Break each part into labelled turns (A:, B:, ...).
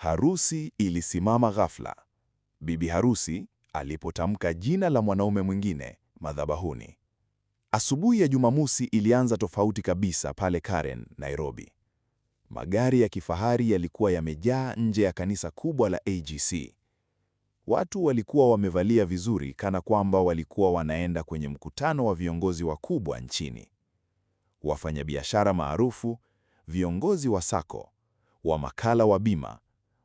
A: Harusi ilisimama ghafla. Bibi harusi alipotamka jina la mwanaume mwingine madhabahuni. Asubuhi ya Jumamosi ilianza tofauti kabisa pale Karen, Nairobi. Magari ya kifahari yalikuwa yamejaa nje ya kanisa kubwa la AGC. Watu walikuwa wamevalia vizuri kana kwamba walikuwa wanaenda kwenye mkutano wa viongozi wakubwa nchini. Wafanyabiashara maarufu, viongozi wa sako, wamakala wa bima,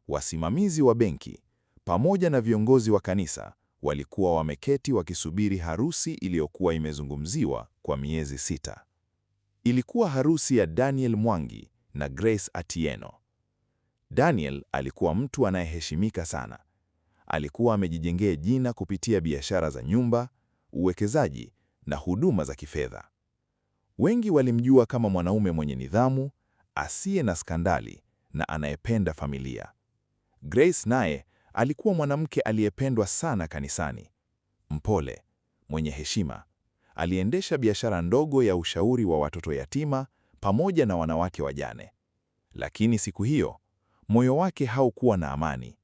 A: wasimamizi wa benki, pamoja na viongozi wa kanisa walikuwa wameketi wakisubiri harusi iliyokuwa imezungumziwa kwa miezi 6. Ilikuwa harusi ya Daniel Mwangi na Grace Atieno. Daniel alikuwa mtu anayeheshimika sana. Alikuwa amejijengea jina kupitia biashara za nyumba, uwekezaji na huduma za kifedha. Wengi walimjua kama mwanaume mwenye nidhamu, asiye na skandali na anayependa familia. Grace naye alikuwa mwanamke aliyependwa sana kanisani. Mpole, mwenye heshima, aliendesha biashara ndogo ya ushauri wa watoto yatima pamoja na wanawake wajane. Lakini siku hiyo, moyo wake haukuwa na amani.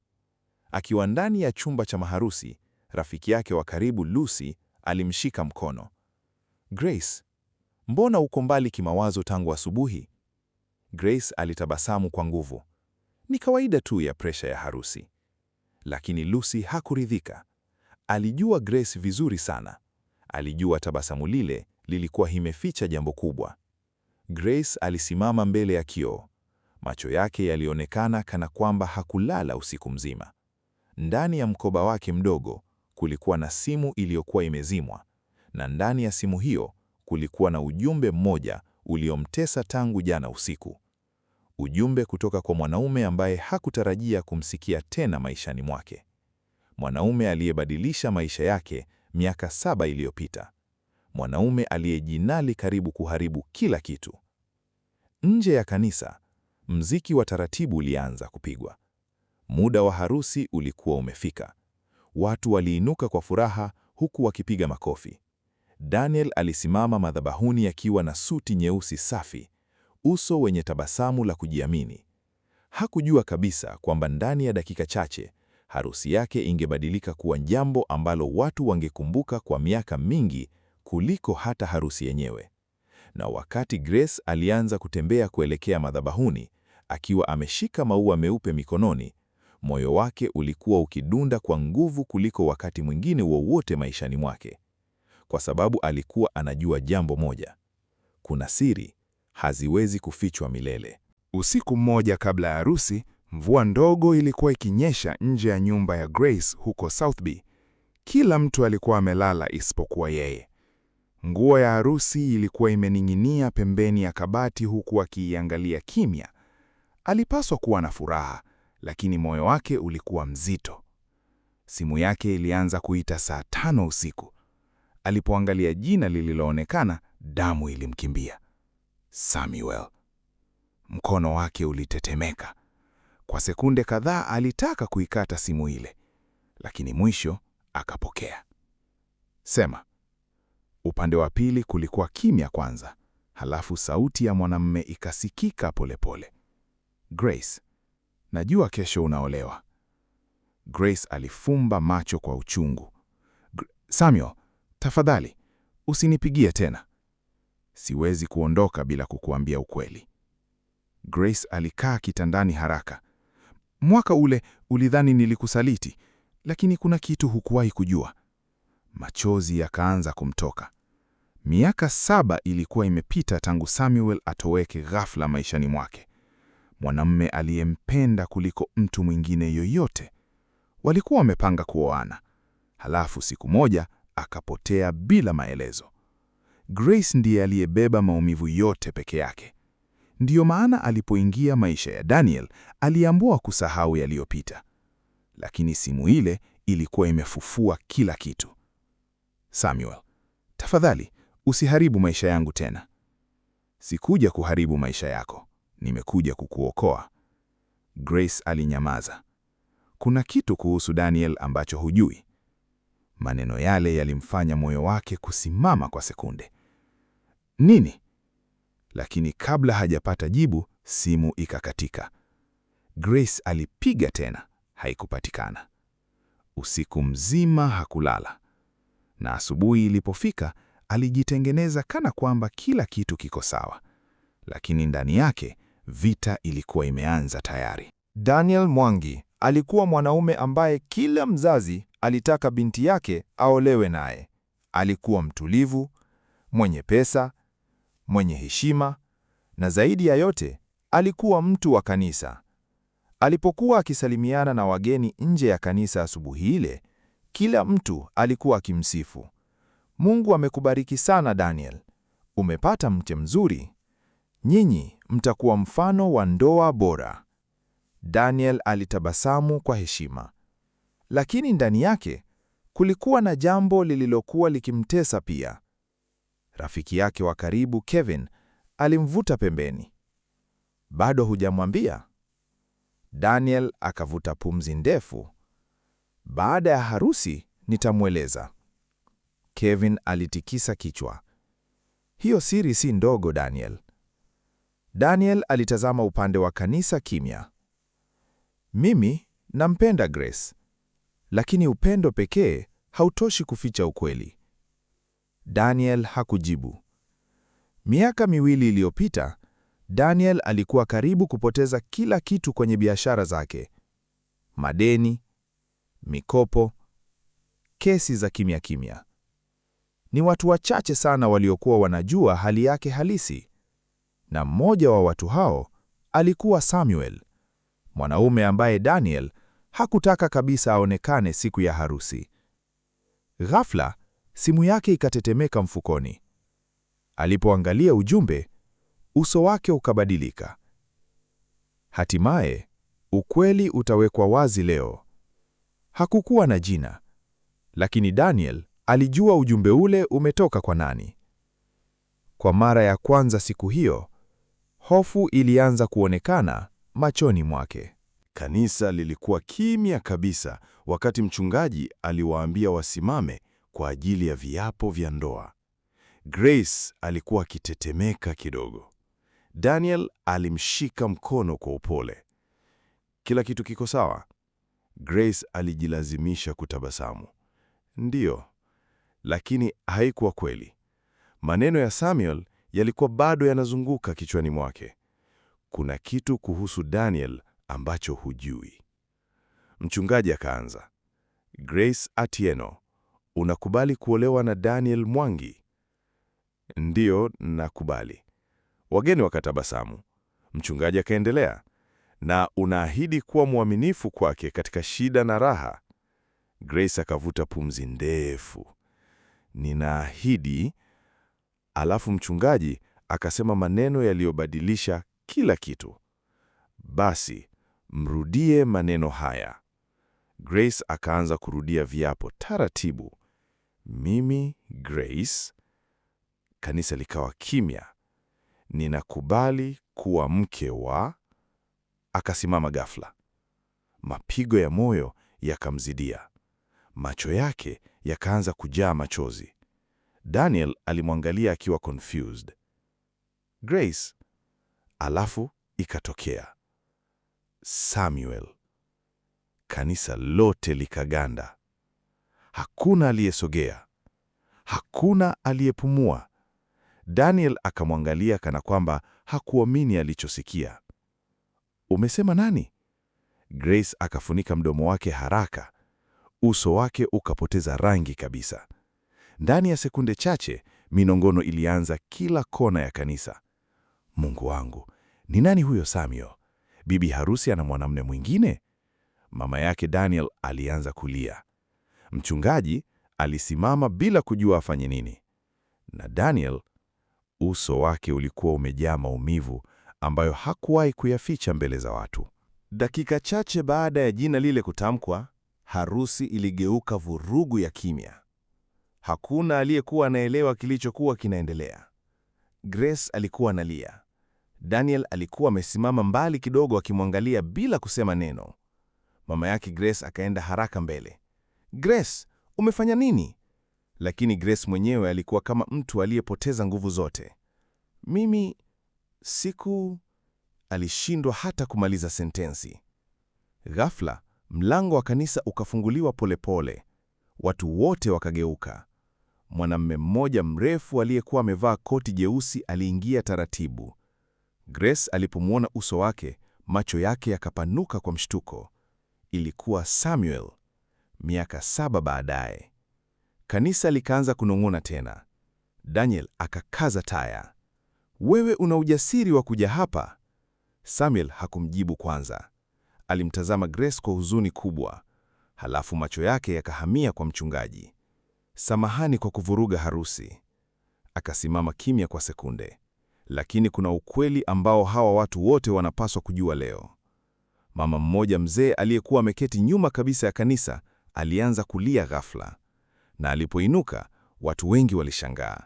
A: Akiwa ndani ya chumba cha maharusi, rafiki yake wa karibu Lucy alimshika mkono. Grace, mbona uko mbali kimawazo tangu asubuhi? Grace alitabasamu kwa nguvu. Ni kawaida tu ya presha ya harusi. Lakini Lucy hakuridhika. Alijua Grace vizuri sana. Alijua tabasamu lile lilikuwa limeficha jambo kubwa. Grace alisimama mbele ya kioo. Macho yake yalionekana kana kwamba hakulala usiku mzima. Ndani ya mkoba wake mdogo kulikuwa na simu iliyokuwa imezimwa, na ndani ya simu hiyo kulikuwa na ujumbe mmoja uliomtesa tangu jana usiku. Ujumbe kutoka kwa mwanaume ambaye hakutarajia kumsikia tena maishani mwake. Mwanaume aliyebadilisha maisha yake miaka 7 iliyopita. Mwanaume aliyejinali karibu kuharibu kila kitu. Nje ya kanisa, mziki wa taratibu ulianza kupigwa. Muda wa harusi ulikuwa umefika. Watu waliinuka kwa furaha huku wakipiga makofi. Daniel alisimama madhabahuni akiwa na suti nyeusi safi, uso wenye tabasamu la kujiamini. Hakujua kabisa kwamba ndani ya dakika chache harusi yake ingebadilika kuwa jambo ambalo watu wangekumbuka kwa miaka mingi kuliko hata harusi yenyewe. Na wakati Grace alianza kutembea kuelekea madhabahuni, akiwa ameshika maua meupe mikononi, moyo wake ulikuwa ukidunda kwa nguvu kuliko wakati mwingine wowote maishani mwake. Kwa sababu alikuwa anajua jambo moja. Kuna siri haziwezi kufichwa milele.
B: Usiku mmoja kabla ya harusi, mvua ndogo ilikuwa ikinyesha nje ya nyumba ya Grace huko Southby. Kila mtu alikuwa amelala isipokuwa yeye. Nguo ya harusi ilikuwa imening'inia pembeni ya kabati huku akiiangalia kimya. Alipaswa kuwa na furaha, lakini moyo wake ulikuwa mzito. Simu yake ilianza kuita saa 5 usiku. Alipoangalia jina lililoonekana, damu ilimkimbia. Samuel. Mkono wake ulitetemeka. Kwa sekunde kadhaa alitaka kuikata simu ile, lakini mwisho akapokea. Sema. Upande wa pili kulikuwa kimya kwanza, halafu sauti ya mwanamume ikasikika polepole. Grace, najua kesho unaolewa. Grace alifumba macho kwa uchungu. Samuel, tafadhali, usinipigie tena. Siwezi kuondoka bila kukuambia ukweli. Grace alikaa kitandani haraka. Mwaka ule ulidhani nilikusaliti, lakini kuna kitu hukuwahi kujua. Machozi yakaanza kumtoka. Miaka 7 ilikuwa imepita tangu Samuel atoweke ghafla maishani mwake. Mwanamume aliyempenda kuliko mtu mwingine yoyote. Walikuwa wamepanga kuoana. Halafu siku moja akapotea bila maelezo. Grace ndiye aliyebeba maumivu yote peke yake. Ndiyo maana alipoingia maisha ya Daniel, aliamua kusahau yaliyopita. Lakini simu ile ilikuwa imefufua kila kitu. Samuel, tafadhali, usiharibu maisha yangu tena. Sikuja kuharibu maisha yako, nimekuja kukuokoa. Grace alinyamaza. Kuna kitu kuhusu Daniel ambacho hujui. Maneno yale yalimfanya moyo wake kusimama kwa sekunde. Nini? Lakini kabla hajapata jibu, simu ikakatika. Grace alipiga tena, haikupatikana. Usiku mzima hakulala, na asubuhi ilipofika alijitengeneza kana kwamba kila kitu kiko sawa, lakini ndani yake vita ilikuwa imeanza tayari.
C: Daniel Mwangi alikuwa mwanaume ambaye kila mzazi alitaka binti yake aolewe naye. Alikuwa mtulivu, mwenye pesa, mwenye heshima, na zaidi ya yote, alikuwa mtu wa kanisa. Alipokuwa akisalimiana na wageni nje ya kanisa asubuhi ile, kila mtu alikuwa akimsifu. Mungu amekubariki sana Daniel. Umepata mke mzuri. Nyinyi mtakuwa mfano wa ndoa bora. Daniel alitabasamu kwa heshima. Lakini ndani yake kulikuwa na jambo lililokuwa likimtesa pia. Rafiki yake wa karibu Kevin alimvuta pembeni. Bado hujamwambia? Daniel akavuta pumzi ndefu. Baada ya harusi nitamweleza. Kevin alitikisa kichwa. Hiyo siri si ndogo, Daniel. Daniel alitazama upande wa kanisa kimya. Mimi nampenda Grace, lakini upendo pekee hautoshi kuficha ukweli. Daniel hakujibu. Miaka 2 iliyopita, Daniel alikuwa karibu kupoteza kila kitu kwenye biashara zake. Madeni, mikopo, kesi za kimya kimya. Ni watu wachache sana waliokuwa wanajua hali yake halisi. Na mmoja wa watu hao alikuwa Samuel, mwanaume ambaye Daniel hakutaka kabisa aonekane siku ya harusi. Ghafla, simu yake ikatetemeka mfukoni. Alipoangalia ujumbe, uso wake ukabadilika. Hatimaye, ukweli utawekwa wazi leo. Hakukuwa na jina, lakini Daniel alijua ujumbe ule umetoka kwa nani. Kwa mara ya kwanza siku hiyo, hofu ilianza kuonekana machoni mwake.
A: Kanisa lilikuwa kimya kabisa wakati mchungaji aliwaambia wasimame kwa ajili ya viapo vya ndoa. Grace alikuwa akitetemeka kidogo. Daniel alimshika mkono kwa upole. Kila kitu kiko sawa? Grace alijilazimisha kutabasamu. Ndiyo, lakini haikuwa kweli. Maneno ya Samuel yalikuwa bado yanazunguka kichwani mwake. Kuna kitu kuhusu Daniel ambacho hujui. Mchungaji akaanza. Grace Atieno, unakubali kuolewa na Daniel Mwangi? Ndiyo, nakubali. Wageni wakatabasamu. Mchungaji akaendelea. Na unaahidi kuwa mwaminifu kwake katika shida na raha? Grace akavuta pumzi ndefu. Ninaahidi. Alafu mchungaji akasema maneno yaliyobadilisha kila kitu. Basi, mrudie maneno haya. Grace akaanza kurudia viapo taratibu. Mimi, Grace. Kanisa likawa kimya. Ninakubali kuwa mke wa... Akasimama ghafla. Mapigo ya moyo yakamzidia. Macho yake yakaanza kujaa machozi. Daniel alimwangalia akiwa confused. Grace. Alafu ikatokea. Samuel. Kanisa lote likaganda. Hakuna aliyesogea. Hakuna aliyepumua. Daniel akamwangalia kana kwamba hakuamini alichosikia. Umesema nani? Grace akafunika mdomo wake haraka. Uso wake ukapoteza rangi kabisa. Ndani ya sekunde chache, minongono ilianza kila kona ya kanisa. Mungu wangu, ni nani huyo Samuel? Bibi harusi ana mwanamume mwingine? Mama yake Daniel alianza kulia. Mchungaji alisimama bila kujua afanye nini. Na Daniel, uso wake ulikuwa umejaa maumivu ambayo hakuwahi kuyaficha mbele za watu. Dakika chache baada ya jina lile kutamkwa, harusi iligeuka vurugu ya kimya. Hakuna aliyekuwa anaelewa kilichokuwa kinaendelea. Grace alikuwa analia. Daniel alikuwa amesimama mbali kidogo akimwangalia bila kusema neno. Mama yake Grace akaenda haraka mbele. Grace, umefanya nini? Lakini Grace mwenyewe alikuwa kama mtu aliyepoteza nguvu zote. Mimi alishindwa hata kumaliza sentensi. Ghafla, mlango wa kanisa ukafunguliwa polepole. Watu wote wakageuka. Mwanamume mmoja mrefu aliyekuwa amevaa koti jeusi aliingia taratibu. Grace alipomwona uso wake, macho yake yakapanuka kwa mshtuko. Ilikuwa Samuel, miaka 7 baadaye. Kanisa likaanza kunong'ona tena. Daniel akakaza taya. Wewe una ujasiri wa kuja hapa? Samuel hakumjibu kwanza. Alimtazama Grace kwa huzuni kubwa. Halafu macho yake yakahamia kwa mchungaji. Samahani kwa kuvuruga harusi. Akasimama kimya kwa sekunde. Lakini kuna ukweli ambao hawa watu wote wanapaswa kujua leo. Mama mmoja mzee aliyekuwa ameketi nyuma kabisa ya kanisa alianza kulia ghafla. Na alipoinuka, watu wengi walishangaa.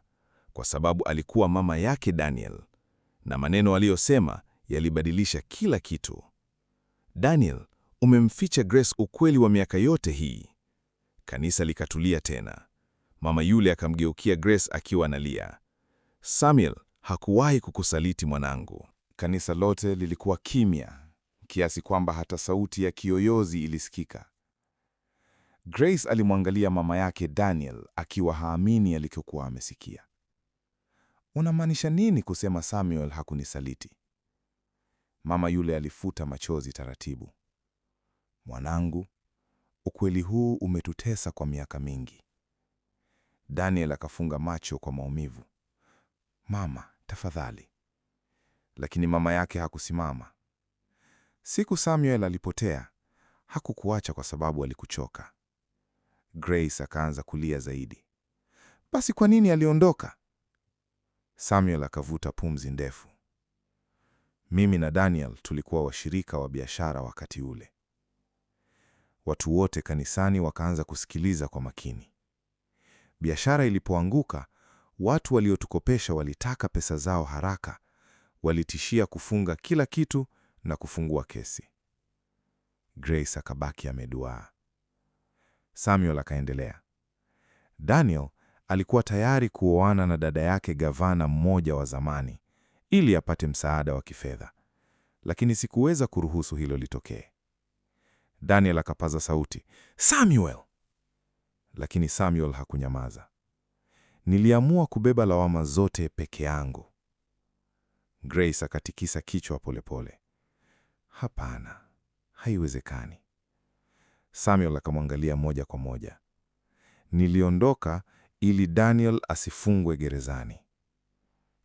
A: Kwa sababu alikuwa mama yake Daniel. Na maneno aliyosema yalibadilisha kila kitu. Daniel, umemficha Grace ukweli wa miaka yote hii. Kanisa likatulia tena. Mama yule akamgeukia Grace akiwa analia. Samuel hakuwahi kukusaliti mwanangu.
B: Kanisa lote lilikuwa kimya, kiasi kwamba hata sauti ya kiyoyozi ilisikika. Grace alimwangalia mama yake Daniel akiwa haamini alichokuwa amesikia. Unamaanisha nini kusema Samuel hakunisaliti? Mama yule alifuta machozi taratibu. Mwanangu, ukweli huu umetutesa kwa miaka mingi. Daniel akafunga macho kwa maumivu. Mama, tafadhali. Lakini mama yake hakusimama. Siku Samuel alipotea, hakukuacha kwa sababu alikuchoka. Grace akaanza kulia zaidi. Basi kwa nini aliondoka? Samuel akavuta pumzi ndefu. Mimi na Daniel tulikuwa washirika wa biashara wakati ule. Watu wote kanisani wakaanza kusikiliza kwa makini. Biashara ilipoanguka, watu waliotukopesha walitaka pesa zao haraka. Walitishia kufunga kila kitu na kufungua kesi. Grace akabaki ameduaa. Samuel akaendelea. Daniel alikuwa tayari kuoana na dada yake gavana mmoja wa zamani ili apate msaada wa kifedha. Lakini sikuweza kuruhusu hilo litokee. Daniel akapaza sauti, Samuel! Lakini Samuel hakunyamaza. Niliamua kubeba lawama zote peke yangu. Grace akatikisa kichwa polepole. Hapana, haiwezekani. Samuel akamwangalia moja kwa moja. Niliondoka ili Daniel asifungwe gerezani.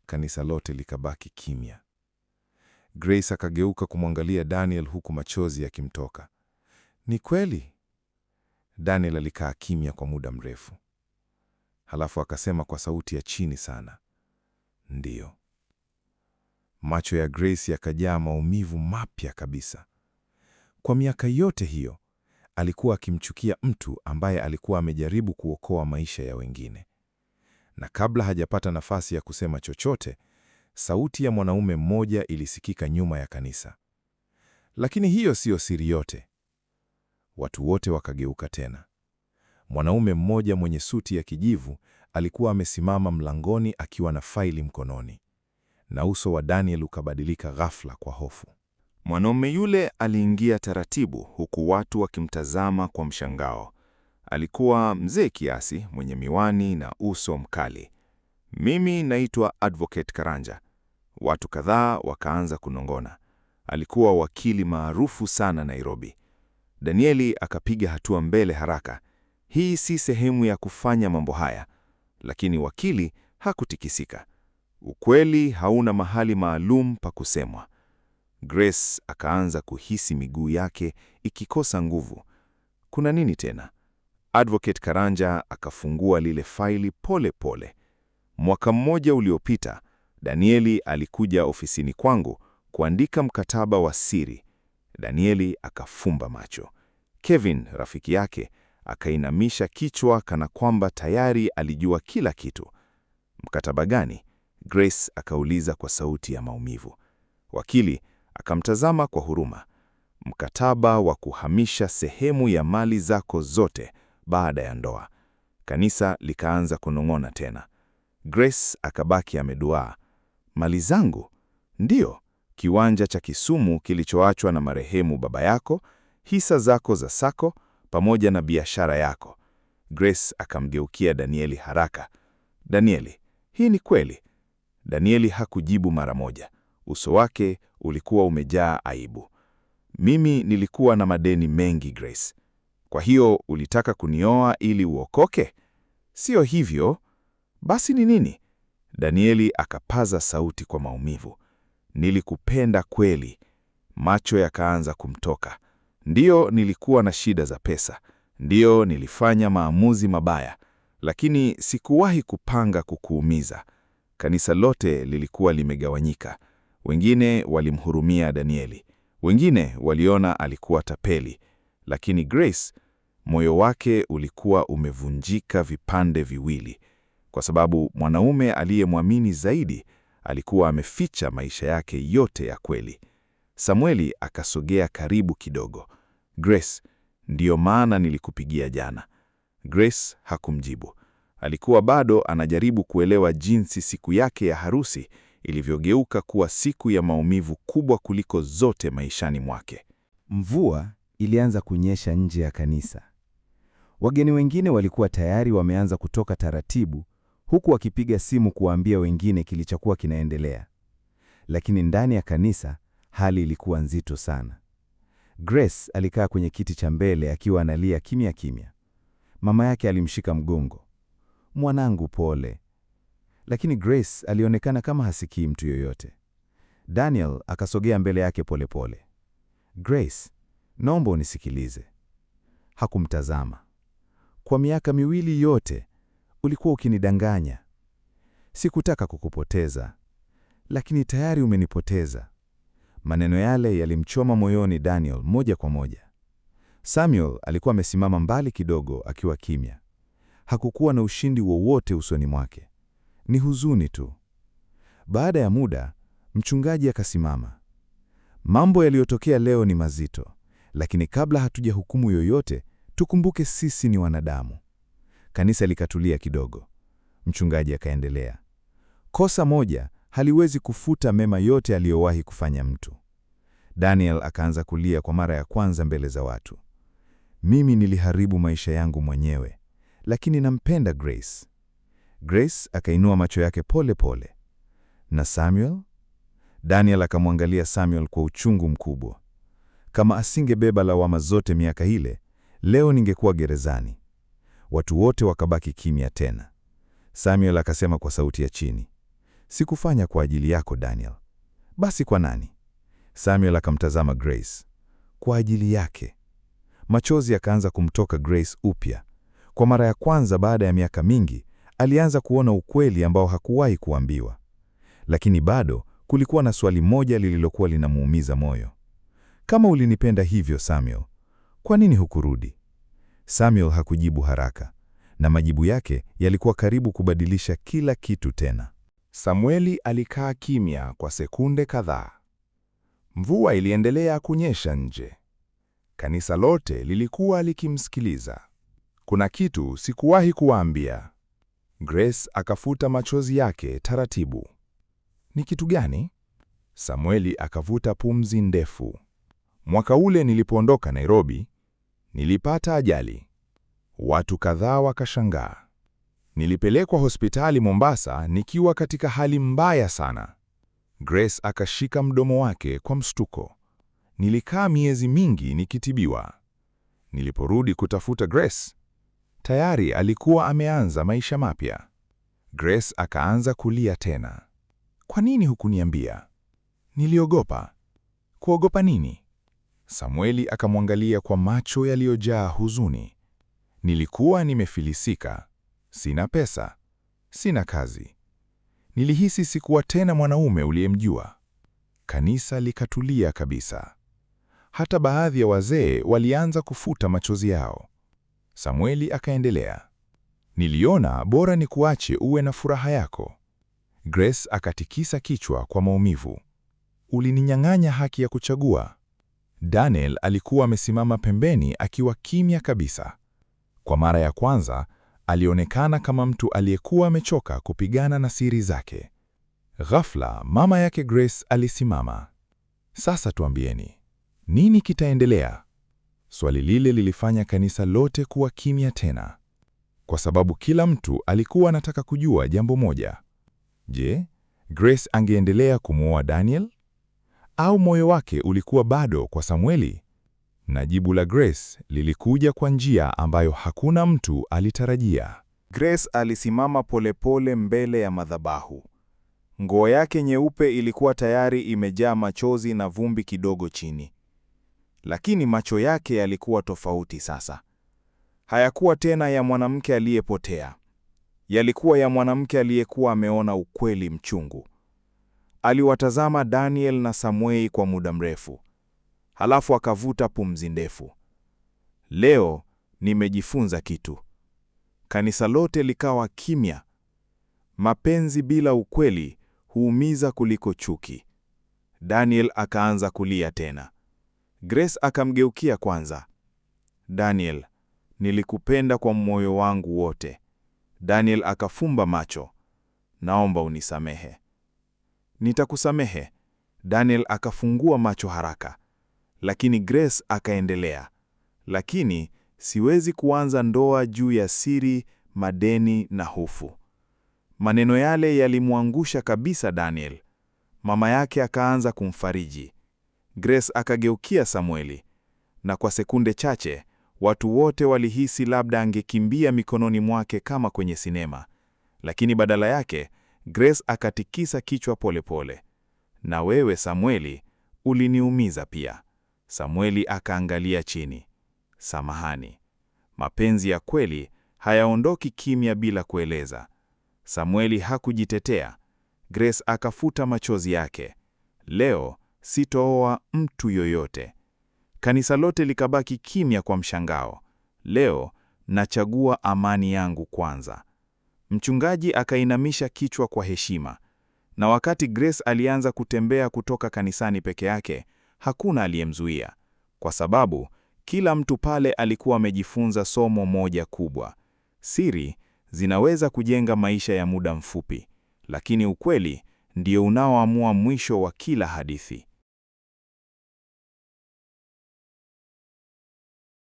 B: Kanisa lote likabaki kimya. Grace akageuka kumwangalia Daniel huku machozi yakimtoka. Ni kweli? Daniel alikaa kimya kwa muda mrefu. Halafu akasema kwa sauti ya chini sana. Ndiyo. Macho ya Grace yakajaa maumivu mapya kabisa. Kwa miaka yote hiyo, alikuwa akimchukia mtu ambaye alikuwa amejaribu kuokoa maisha ya wengine. Na kabla hajapata nafasi ya kusema chochote, sauti ya mwanaume mmoja ilisikika nyuma ya kanisa. Lakini hiyo siyo siri yote. Watu wote wakageuka tena. Mwanaume mmoja mwenye suti ya kijivu alikuwa amesimama mlangoni akiwa na faili mkononi. Na uso wa Daniel ukabadilika ghafla kwa hofu.
C: Mwanaume yule aliingia taratibu huku watu wakimtazama kwa mshangao. Alikuwa mzee kiasi, mwenye miwani na uso mkali. Mimi naitwa Advocate Karanja. Watu kadhaa wakaanza kunong'ona. Alikuwa wakili maarufu sana Nairobi. Danieli akapiga hatua mbele haraka. Hii si sehemu ya kufanya mambo haya. Lakini wakili hakutikisika. Ukweli hauna mahali maalum pa kusemwa. Grace akaanza kuhisi miguu yake ikikosa nguvu. Kuna nini tena? Advocate Karanja akafungua lile faili pole pole. Mwaka mmoja uliopita, Danieli alikuja ofisini kwangu kuandika mkataba wa siri. Danieli akafumba macho. Kevin, rafiki yake, akainamisha kichwa kana kwamba tayari alijua kila kitu. Mkataba gani? Grace akauliza kwa sauti ya maumivu. Wakili akamtazama kwa huruma. Mkataba wa kuhamisha sehemu ya mali zako zote baada ya ndoa. Kanisa likaanza kunong'ona tena. Grace akabaki ameduaa. Mali zangu? Ndiyo, kiwanja cha Kisumu kilichoachwa na marehemu baba yako,
B: hisa zako za sako pamoja na biashara yako. Grace akamgeukia Danieli haraka. Danieli, hii ni kweli? Danieli hakujibu mara moja. Uso wake ulikuwa umejaa aibu. Mimi nilikuwa na madeni mengi, Grace. Kwa hiyo ulitaka kunioa ili uokoke? Sio hivyo. Basi ni nini? Danieli akapaza sauti kwa maumivu. Nilikupenda kweli. Macho yakaanza kumtoka. Ndiyo, nilikuwa na shida za pesa. Ndiyo, nilifanya maamuzi mabaya. Lakini sikuwahi kupanga kukuumiza. Kanisa lote lilikuwa limegawanyika. Wengine walimhurumia Danieli. Wengine waliona alikuwa tapeli. Lakini Grace, moyo wake ulikuwa umevunjika vipande viwili. Kwa sababu mwanaume aliyemwamini zaidi alikuwa ameficha maisha yake yote ya kweli. Samueli akasogea karibu kidogo. Grace, ndiyo maana nilikupigia jana. Grace hakumjibu. Alikuwa bado anajaribu kuelewa jinsi siku yake ya harusi ilivyogeuka kuwa siku ya maumivu kubwa kuliko zote maishani mwake.
C: Mvua ilianza kunyesha nje ya kanisa. Wageni wengine walikuwa tayari wameanza kutoka taratibu, huku wakipiga simu kuwaambia wengine kilichokuwa kinaendelea. Lakini ndani ya kanisa hali ilikuwa nzito sana. Grace alikaa kwenye kiti cha mbele akiwa analia kimya kimya. Mama yake alimshika mgongo. Mwanangu, pole. Lakini Grace alionekana kama hasikii mtu yoyote. Daniel akasogea mbele yake polepole. Grace, naomba unisikilize. Hakumtazama. Kwa miaka 2 yote ulikuwa ukinidanganya. Sikutaka kukupoteza, lakini tayari umenipoteza. Maneno yale yalimchoma moyoni Daniel moja kwa moja. Samuel alikuwa amesimama mbali kidogo akiwa kimya. Hakukuwa na ushindi wowote usoni mwake. Ni huzuni tu. Baada ya muda, mchungaji akasimama. Mambo yaliyotokea leo ni mazito, lakini kabla hatujahukumu yoyote, tukumbuke sisi ni wanadamu. Kanisa likatulia kidogo. Mchungaji akaendelea. Kosa moja haliwezi kufuta mema yote aliyowahi kufanya mtu. Daniel akaanza kulia kwa mara ya kwanza mbele za watu. Mimi niliharibu maisha yangu mwenyewe, lakini nampenda Grace. Grace akainua macho yake pole pole. Na Samuel? Daniel akamwangalia Samuel kwa uchungu mkubwa. Kama asingebeba lawama zote miaka ile, leo ningekuwa gerezani. Watu wote wakabaki kimya tena. Samuel akasema kwa sauti ya chini, sikufanya kwa ajili yako Daniel. Basi kwa nani? Samuel akamtazama Grace. Kwa ajili yake. Machozi yakaanza kumtoka Grace upya. Kwa mara ya kwanza baada ya miaka mingi, alianza kuona ukweli ambao hakuwahi kuambiwa. Lakini bado kulikuwa na swali moja lililokuwa linamuumiza moyo. Kama ulinipenda hivyo Samuel, kwa nini hukurudi? Samuel hakujibu haraka, na majibu yake yalikuwa karibu kubadilisha kila kitu tena.
B: Samueli alikaa kimya kwa sekunde kadhaa. Mvua iliendelea kunyesha nje. Kanisa lote lilikuwa likimsikiliza. Kuna kitu sikuwahi kuwaambia. Grace akafuta machozi yake taratibu. Ni kitu gani? Samueli akavuta pumzi ndefu. Mwaka ule nilipoondoka Nairobi, nilipata ajali. Watu kadhaa wakashangaa. Nilipelekwa hospitali Mombasa nikiwa katika hali mbaya sana. Grace akashika mdomo wake kwa mshtuko. Nilikaa miezi mingi nikitibiwa. Niliporudi kutafuta Grace, tayari alikuwa ameanza maisha mapya. Grace akaanza kulia tena. Kwa nini hukuniambia? Niliogopa. Kuogopa nini? Samueli akamwangalia kwa macho yaliyojaa huzuni. Nilikuwa nimefilisika. Sina pesa. Sina kazi. Nilihisi sikuwa tena mwanaume uliyemjua. Kanisa likatulia kabisa. Hata baadhi ya wazee walianza kufuta machozi yao. Samueli akaendelea. Niliona bora ni kuache uwe na furaha yako. Grace akatikisa kichwa kwa maumivu. Ulininyang'anya haki ya kuchagua. Daniel alikuwa amesimama pembeni akiwa kimya kabisa. Kwa mara ya kwanza, alionekana kama mtu aliyekuwa amechoka kupigana na siri zake. Ghafla, mama yake Grace alisimama. Sasa tuambieni, nini kitaendelea? Swali lile lilifanya kanisa lote kuwa kimya tena, kwa sababu kila mtu alikuwa anataka kujua jambo moja. Je, Grace angeendelea kumuoa Daniel? Au moyo wake ulikuwa bado kwa Samweli? Na jibu la Grace lilikuja kwa njia ambayo hakuna mtu alitarajia.
C: Grace alisimama polepole mbele ya madhabahu. Nguo yake nyeupe ilikuwa tayari imejaa machozi na vumbi kidogo chini. Lakini macho yake yalikuwa tofauti sasa. Hayakuwa tena ya mwanamke aliyepotea. Yalikuwa ya mwanamke aliyekuwa ameona ukweli mchungu. Aliwatazama Daniel na Samweli kwa muda mrefu. Halafu akavuta pumzi ndefu. Leo nimejifunza kitu. Kanisa lote likawa kimya. Mapenzi bila ukweli huumiza kuliko chuki. Daniel akaanza kulia tena. Grace akamgeukia kwanza. Daniel, nilikupenda kwa moyo wangu wote. Daniel akafumba macho. Naomba unisamehe. Nitakusamehe. Daniel akafungua macho haraka. Lakini Grace akaendelea. Lakini siwezi kuanza ndoa juu ya siri, madeni na hofu. Maneno yale yalimwangusha kabisa Daniel. Mama yake akaanza kumfariji. Grace akageukia Samweli. Na kwa sekunde chache, watu wote walihisi labda angekimbia mikononi mwake kama kwenye sinema. Lakini badala yake, Grace akatikisa kichwa polepole. Na wewe Samweli, uliniumiza pia. Samweli akaangalia chini. Samahani. Mapenzi ya kweli hayaondoki kimya bila kueleza. Samweli hakujitetea. Grace akafuta machozi yake. Leo sitooa mtu yoyote. Kanisa lote likabaki kimya kwa mshangao. Leo nachagua amani yangu kwanza. Mchungaji akainamisha kichwa kwa heshima. Na wakati Grace alianza kutembea kutoka kanisani peke yake, hakuna aliyemzuia. Kwa sababu kila mtu pale alikuwa amejifunza somo moja kubwa. Siri zinaweza kujenga maisha ya muda mfupi, lakini ukweli ndio unaoamua mwisho wa kila hadithi.